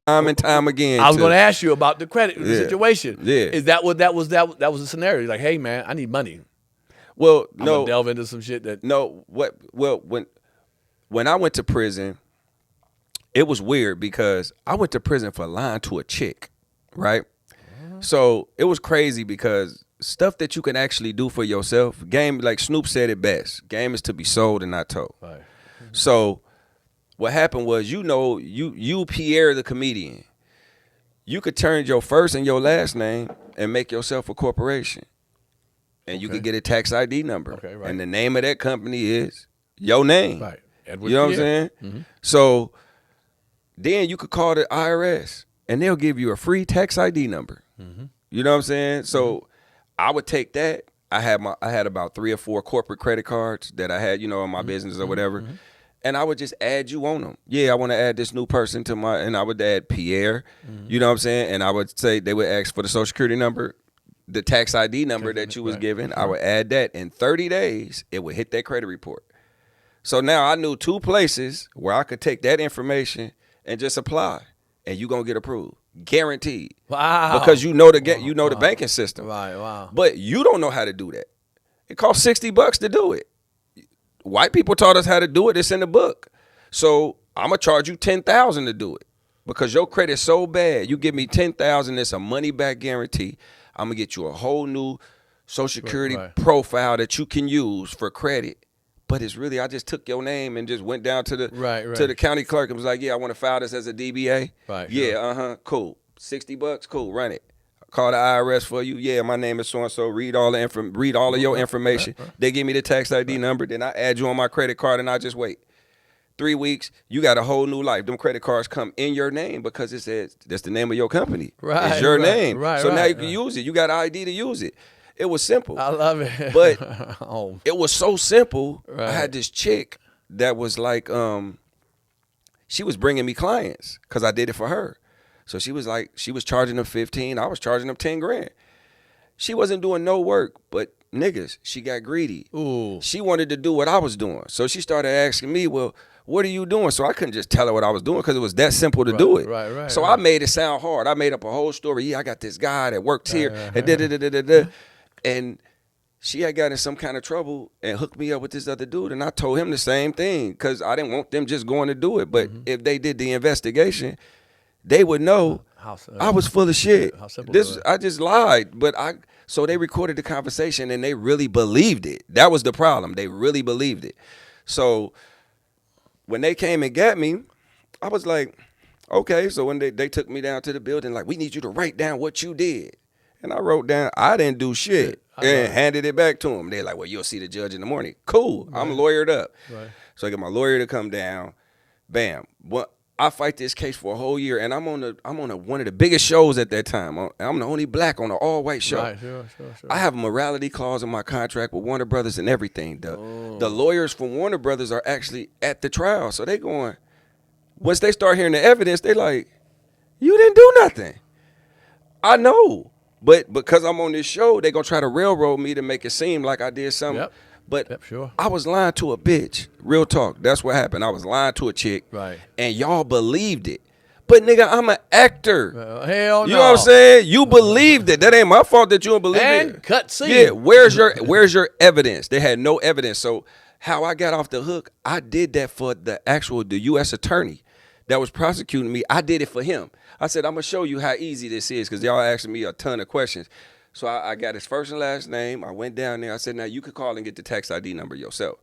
time and time again. I was going to ask you about the credit situation. Yeah. Is that what that was the scenario? Like, hey man, I need money. Well, I'm no. gonna delve into some shit that No, when I went to prison, it was weird because I went to prison for lying to a chick, right? So it was crazy because stuff that you can actually do for yourself, game, like Snoop said it best, game is to be sold and not told. Right. So what happened was, you Pierre the comedian, you could turn your first and your last name and make yourself a corporation. And you could get a tax ID number. Okay, right. And the name of that company is your name. Right. Edward You know what I'm Pierre. saying? So then you could call the IRS and they'll give you a free tax ID number. You know what I'm saying? So I would take that. I had about 3 or 4 corporate credit cards that I had, in my business or whatever. And I would just add you on them. Yeah, I want to add this new person to and I would add Pierre. You know what I'm saying? And I would say, they would ask for the Social Security number, the tax ID number that you was given. I would add that. In 30 days, it would hit that credit report. So now I knew 2 places where I could take that information and just apply, and you gonna get approved, guaranteed. Wow. Because the banking system. Right. Wow. But you don't know how to do that. It costs $60 to do it. White people taught us how to do it. It's in the book. So I'm gonna charge you $10,000 to do it because your credit's so bad. You give me $10,000. It's a money back guarantee. I'm gonna get you a whole new Social Security profile that you can use for credit. But it's really, I just took your name and just went down to the to the county clerk and was like, yeah, I want to file this as a DBA. Right. Yeah, cool. $60, cool, run it. Call the IRS for you. Yeah, my name is so and so. Read all of your information. They give me the tax ID number. Then I add you on my credit card and I just wait. 3 weeks, you got a whole new life. Them credit cards come in your name because it says that's the name of your company. Right. It's your name. Right. So now you can use it. You got ID to use it. It was simple. I love it. But it was so simple. Right. I had this chick that was like, she was bringing me clients because I did it for her. So she was charging them 15. I was charging them 10 grand. She wasn't doing no work, but niggas, she got greedy. Ooh. She wanted to do what I was doing. So she started asking me, well, what are you doing? So I couldn't just tell her what I was doing because it was that simple to do it. Right. So I made it sound hard. I made up a whole story. Yeah, I got this guy that works here. And and she had gotten in some kind of trouble and hooked me up with this other dude. And I told him the same thing because I didn't want them just going to do it. But if they did the investigation, they would know I was full of shit. I just lied. So they recorded the conversation and they really believed it. That was the problem. They really believed it. So when they came and got me, I was like, okay. So when they took me down to the building, like, we need you to write down what you did. And I wrote down, I didn't do shit, and handed it back to them. They're like, well, you'll see the judge in the morning. Cool. Right. I'm lawyered up. Right. So I get my lawyer to come down. Bam. I fight this case for a whole year, and I'm on one of the biggest shows at that time. I'm the only black on an all-white show. Right, sure. I have a morality clause in my contract with Warner Brothers and everything. The lawyers from Warner Brothers are actually at the trial, so they going. Once they start hearing the evidence, they like, you didn't do nothing. I know. But because I'm on this show, they gonna try to railroad me to make it seem like I did something. Yep. But sure. I was lying to a bitch. Real talk. That's what happened. I was lying to a chick. Right. And y'all believed it. But nigga, I'm an actor. Hell no. You know what I'm saying? You believed it. That ain't my fault that you don't believe it. And cut scene. Yeah, where's your evidence? They had no evidence. So how I got off the hook, I did that for the U.S. attorney that was prosecuting me. I did it for him. I said, I'm going to show you how easy this is because y'all asking me a ton of questions. So I got his first and last name. I went down there. I said, now you could call and get the tax ID number yourself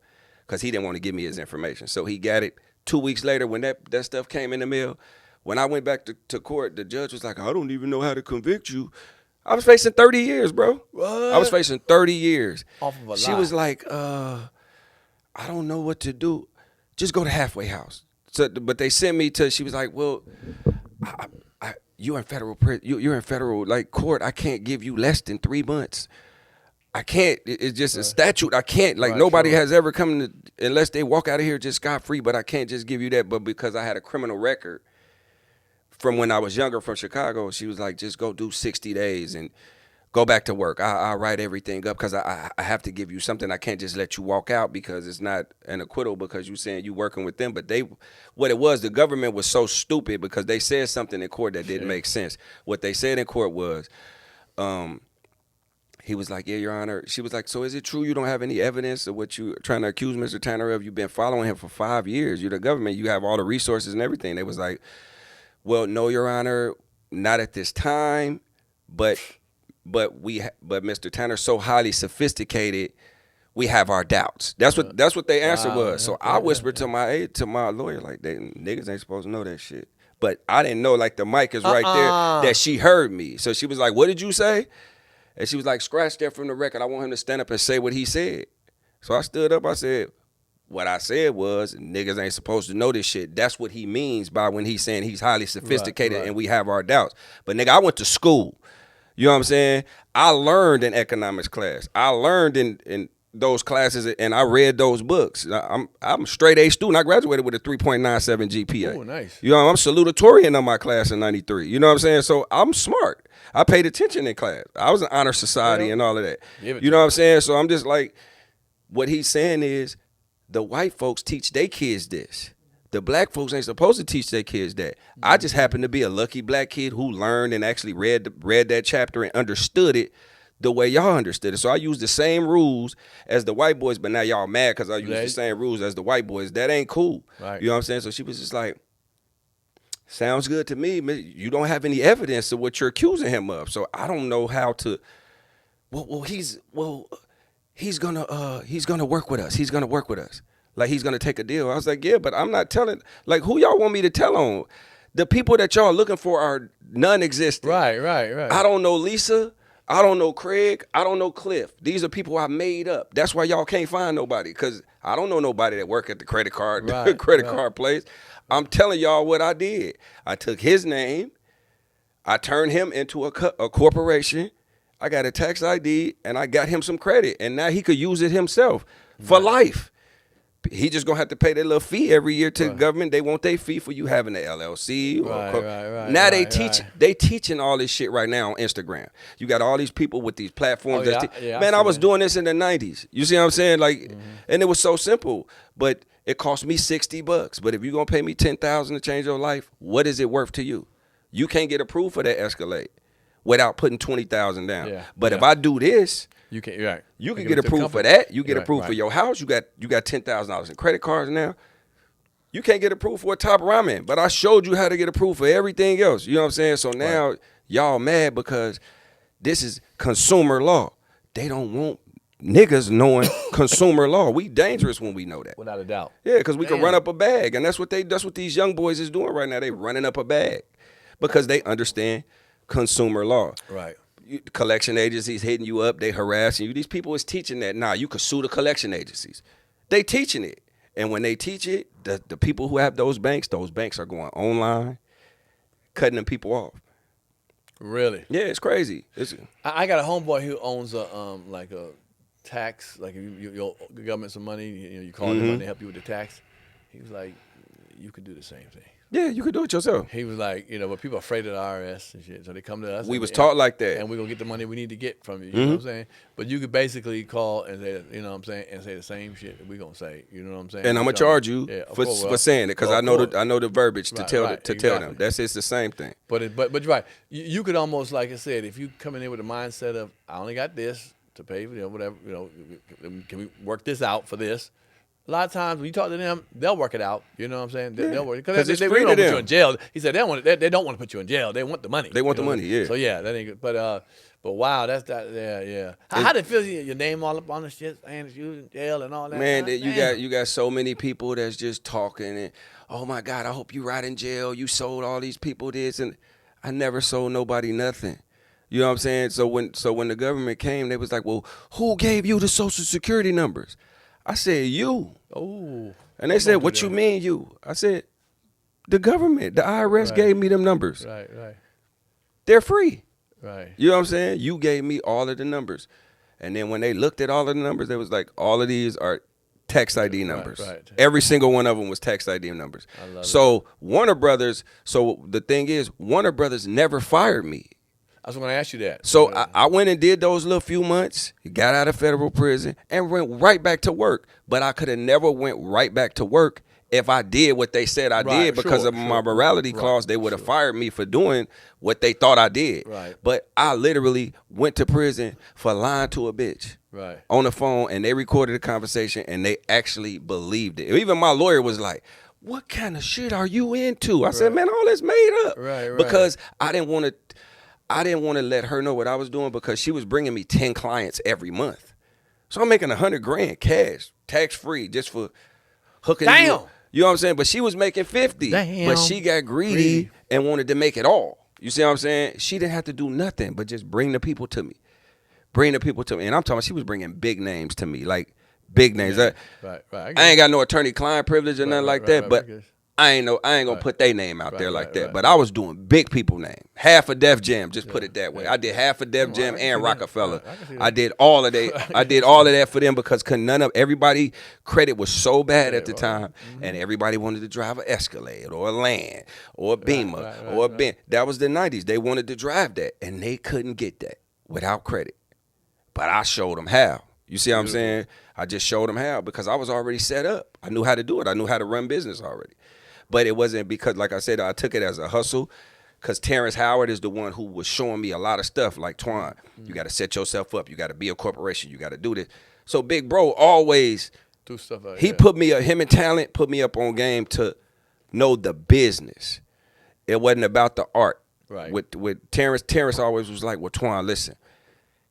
because he didn't want to give me his information. So he got it 2 weeks later when that stuff came in the mail. When I went back to court, the judge was like, I don't even know how to convict you. I was facing 30 years, bro. What? I was facing 30 years. Off of a She lie. was like, I don't know what to do. Just go to halfway house. So, but they sent me to, she was like, well, you're in federal prison. You're in federal court. I can't give you less than 3 months. I can't. It's just a statute. I can't. Nobody has ever come to, unless they walk out of here just scot free. But I can't just give you that. But because I had a criminal record from when I was younger from Chicago, she was like, just go do 60 days and Go back to work. I write everything up because I have to give you something. I can't just let you walk out because it's not an acquittal because you saying you working with them. But what it was, the government was so stupid because they said something in court that didn't make sense. What they said in court was, he was like, yeah, Your Honor. She was like, so is it true you don't have any evidence of what you're trying to accuse Mr. Tanner of? You've been following him for 5 years. You're the government. You have all the resources and everything. They was like, well, no, Your Honor, not at this time, but Mr. Tanner's so highly sophisticated, we have our doubts. That's what their answer was. So I whispered to my lawyer, like, niggas ain't supposed to know that shit. But I didn't know, like, the mic is right there, that she heard me. So she was like, what did you say? And she was like, scratch that from the record. I want him to stand up and say what he said. So I stood up. I said, what I said was, niggas ain't supposed to know this shit. That's what he means by when he's saying he's highly sophisticated and we have our doubts. But, nigga, I went to school. You know what I'm saying? I learned in economics class. I learned in those classes, and I read those books. I'm a straight A student. I graduated with a 3.97 GPA. Oh, nice. You know, I'm salutatorian on my class in 93. You know what I'm saying? So I'm smart. I paid attention in class. I was in honor society and all of that. You know what I'm saying? So I'm just like, what he's saying is the white folks teach their kids this. The black folks ain't supposed to teach their kids that. I just happen to be a lucky black kid who learned and actually read that chapter and understood it the way y'all understood it. So I use the same rules as the white boys, but now y'all mad because I use the same rules as the white boys. That ain't cool. Right. You know what I'm saying? So she was just like, sounds good to me. You don't have any evidence of what you're accusing him of. So I don't know how to. He's gonna work with us. He's gonna work with us. Like he's gonna take a deal. I was like, yeah, but I'm not telling. Like, who y'all want me to tell on? The people that y'all looking for are non-existent. Right. I don't know Lisa. I don't know Craig. I don't know Cliff. These are people I made up. That's why y'all can't find nobody, because I don't know nobody that work at the credit card card place. I'm telling y'all what I did. I took his name. I turned him into a corporation. I got a tax ID, and I got him some credit, and now he could use it himself for life. He just gonna have to pay their little fee every year to the government. They want their fee for you having an LLC. Now they teaching all this shit right now on Instagram. You got all these people with these platforms. Man, I was doing this in the 90s. You see what I'm saying? Like, and it was so simple, but it cost me $60. But if you're gonna pay me $10,000 to change your life, what is it worth to you? You can't get approved for that Escalade without putting $20,000 down. But if I do this, you can get approved for that. You get approved for your house. You got $10,000 in credit cards now. You can't get approved for a top ramen, but I showed you how to get approved for everything else. You know what I'm saying? So now y'all mad because this is consumer law. They don't want niggas knowing consumer law. We dangerous when we know that. Without a doubt. Yeah, because we can run up a bag, and that's what these young boys is doing right now. They running up a bag because they understand consumer law. Right. Collection agencies hitting you up, they harassing you. These people is teaching that. Nah, you could sue the collection agencies. They teaching it. And when they teach it, the people who have those banks are going online, cutting them people off. Really? Yeah, it's crazy. I got a homeboy who owns a tax, like if you government some money, you call them and they help you with the tax. He was like, you could do the same thing. Yeah, you could do it yourself. He was like, but people are afraid of the IRS and shit, so they come to us. We was taught like that. And we're going to get the money we need to get from you, you know what I'm saying? But you could basically call and say, you know what I'm saying, and say the same shit that we're going to say, you know what I'm saying? And I'm going to charge you for saying it, because I know the verbiage to tell them. It's the same thing. But you're right. You could almost, like I said, if you come in there with a mindset of, I only got this to pay, whatever, can we work this out for this? A lot of times when you talk to them, they'll work it out. You know what I'm saying? They'll work it because they really don't put you in jail. He said they don't want to put you in jail. They want the money. They want the money. Yeah. So yeah, that ain't good. But wow, that's that. Yeah. How did it feel? Your name all up on the shit, and you in jail and all that. Man, you got so many people that's just talking and, oh my God, I hope you rot in jail. You sold all these people this, and I never sold nobody nothing. You know what I'm saying? So when the government came, they was like, well, who gave you the Social Security numbers? I said, you. Oh. And they said, what you mean you? I said, the government, the IRS gave me them numbers. Right. They're free. Right. You know what I'm saying? You gave me all of the numbers. And then when they looked at all of the numbers, they was like, all of these are tax ID numbers. Right. Every single one of them was tax ID numbers. I love so Warner Brothers, so the thing is, Warner Brothers never fired me. I was going to ask you that. So I went and did those little few months, got out of federal prison, and went right back to work. But I could have never went right back to work if I did what they said I did because of my morality clause. They would have fired me for doing what they thought I did. Right. But I literally went to prison for lying to a bitch on the phone, and they recorded the conversation, and they actually believed it. Even my lawyer was like, what kind of shit are you into? I said, man, all this made up. Because I didn't want to let her know what I was doing because she was bringing me 10 clients every month. So I'm making $100,000 cash, tax-free, just for hooking me up. You know what I'm saying? But she was making 50. But she got greedy and wanted to make it all. You see what I'm saying? She didn't have to do nothing but just bring the people to me. And I'm talking about she was bringing big names to me, like big names. Right. I ain't got no attorney-client privilege or nothing like that, but I ain't gonna put their name out there like that. But I was doing big people name. Half of Def Jam, just put it that way. I did half of Def Jam and Rockefeller. I did all of that. I did all of that for them because everybody credit was so bad at the time, and everybody wanted to drive an Escalade or a Land or a Beamer or a Benz. That was the 90s. They wanted to drive that, and they couldn't get that without credit. But I showed them how. You see what I'm saying? I just showed them how because I was already set up. I knew how to do it. I knew how to run business already. But it wasn't because, like I said, I took it as a hustle because Terrence Howard is the one who was showing me a lot of stuff like, Twan, you got to set yourself up. You got to be a corporation. You got to do this. So Big Bro always, do stuff like him and Talent put me up on game to know the business. It wasn't about the art. Right. With Terrence always was like, well, Twan, listen.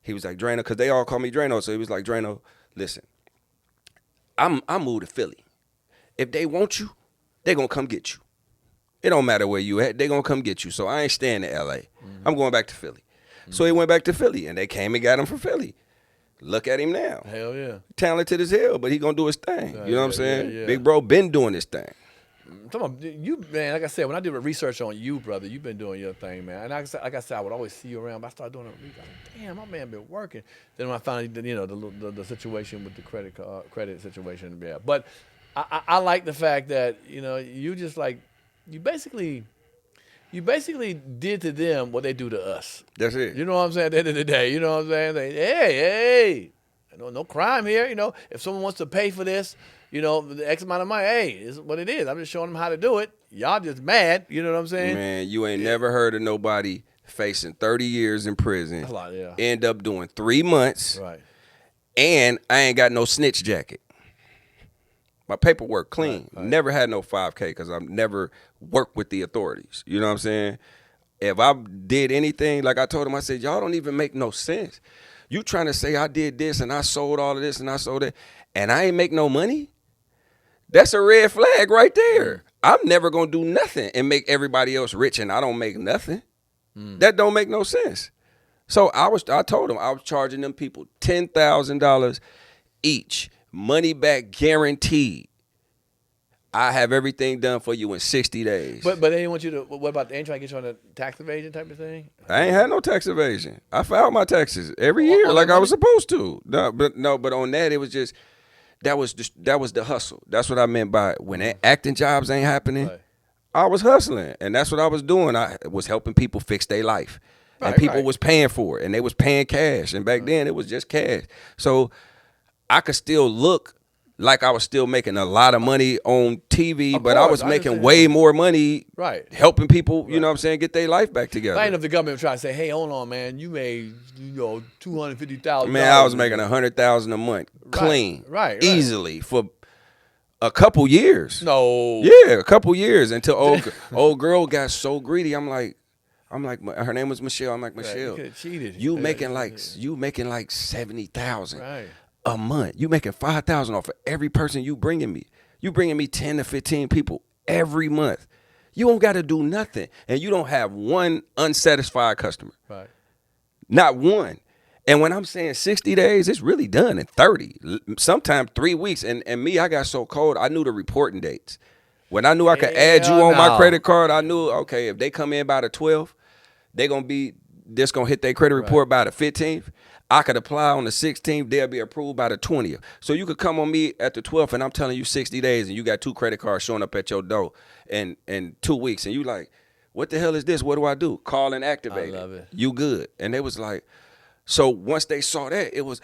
He was like, Drano, because they all call me Drano. So he was like, Drano, listen, I moved to Philly. If they want you, they going to come get you. It don't matter where you at. They going to come get you. So I ain't staying in L.A. I'm going back to Philly. So he went back to Philly, and they came and got him from Philly. Look at him now. Hell yeah. Talented as hell, but he going to do his thing. You know what I'm saying? Big Bro been doing his thing. You, man, like I said, when I did research on you, brother, you've been doing your thing, man. And like I said, I would always see you around. But I started doing it. Like, damn, my man been working. Then when I found, the situation with the credit situation, yeah. But I like the fact that you just like you basically did to them what they do to us. That's it. You know what I'm saying? At the end of the day, you know what I'm saying? Like, hey, no crime here. If someone wants to pay for this. The X amount of money, hey, this is what it is. I'm just showing them how to do it. Y'all just mad. You know what I'm saying? Man, you ain't never heard of nobody facing 30 years in prison. That's a lot, yeah. End up doing 3 months. Right. And I ain't got no snitch jacket. My paperwork clean. Right. Never had no 5K because I've never worked with the authorities. You know what I'm saying? If I did anything, like I told him, I said, y'all don't even make no sense. You trying to say I did this and I sold all of this and I sold it, and I ain't make no money? That's a red flag right there. I'm never going to do nothing and make everybody else rich and I don't make nothing. That don't make no sense. So I told them I was charging them people $10,000 each, money back guaranteed. I have everything done for you in 60 days. But they didn't want you to, what about, they ain't trying to get you on a tax evasion type of thing? I ain't had no tax evasion. I filed my taxes every year like I was supposed to. But on that, it was just, that was the hustle. That's what I meant by when acting jobs ain't happening, right. I was hustling. And that's what I was doing. I was helping people fix their life. And people was paying for it. And they was paying cash. And back then, it was just cash. So I could still look like I was still making a lot of money on TV, but I was making way more money helping people, you know what I'm saying, get their life back together. I ain't know if the government was trying to say, hey, hold on, man, you made, $250,000. Man, I was making $100,000 a month, clean, easily for a couple years. No. Yeah, a couple years until old girl got so greedy. I'm like, her name was Michelle. I'm like, Michelle, you cheated. You making like 70,000. Right. A month. You making $5,000 off of every person you bringing me. You bringing me 10 to 15 people every month. You don't got to do nothing. And you don't have one unsatisfied customer. Right. Not one. And when I'm saying 60 days, it's really done in 30. Sometimes 3 weeks. And me, I got so cold, I knew the reporting dates. When I knew I could add you on my credit card, I knew, okay, if they come in by the 12th, they're going to be, this going to hit their credit report by the 15th. I could apply on the 16th. They'll be approved by the 20th. So you could come on me at the 12th, and I'm telling you 60 days, and you got 2 credit cards showing up at your door in 2 weeks. And you like, what the hell is this? What do I do? Call and activate I love it. You good. And they was like, so once they saw that, it was,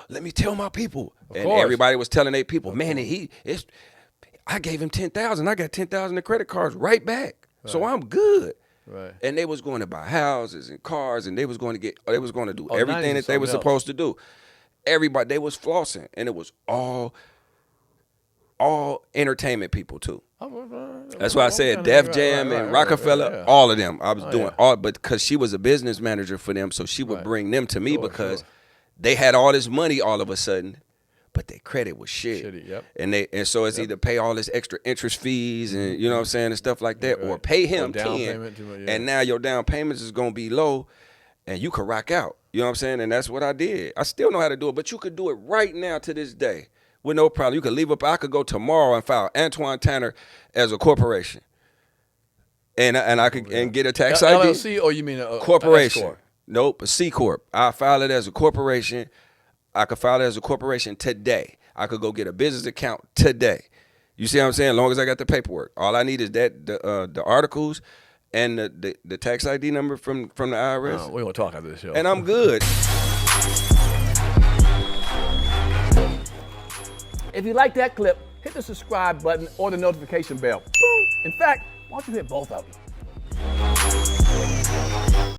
let me tell my people. And course. everybody was telling their people, man, I gave him 10,000. I got 10,000 in credit cards right back. Right. So I'm good. Right. And they was going to buy houses and cars, and they was going to do everything that they were supposed to do. Everybody, they was flossing, and it was all entertainment people too. That's why I said Def Jam and Rockefeller, all of them. I was doing all, but because she was a business manager for them, so she would bring them to me because they had all this money all of a sudden, but their credit was shit. Yep. And so it's either pay all this extra interest fees and you know what I'm saying and stuff like that, or pay him 10, and now your down payments is gonna be low, and you could rock out. You know what I'm saying? And that's what I did. I still know how to do it, but you could do it right now to this day. With no problem. You could leave up. I could go tomorrow and file Antwon Tanner as a corporation, and I could and get a tax ID. LLC, or you mean a corporation? S-corp? Nope, a C corp. I file it as a corporation. I could file it as a corporation today. I could go get a business account today. You see what I'm saying? As long as I got the paperwork, all I need is the articles and the tax ID number from the IRS. We're gonna talk after this show, and I'm good. If you like that clip, hit the subscribe button or the notification bell. In fact, why don't you hit both of them?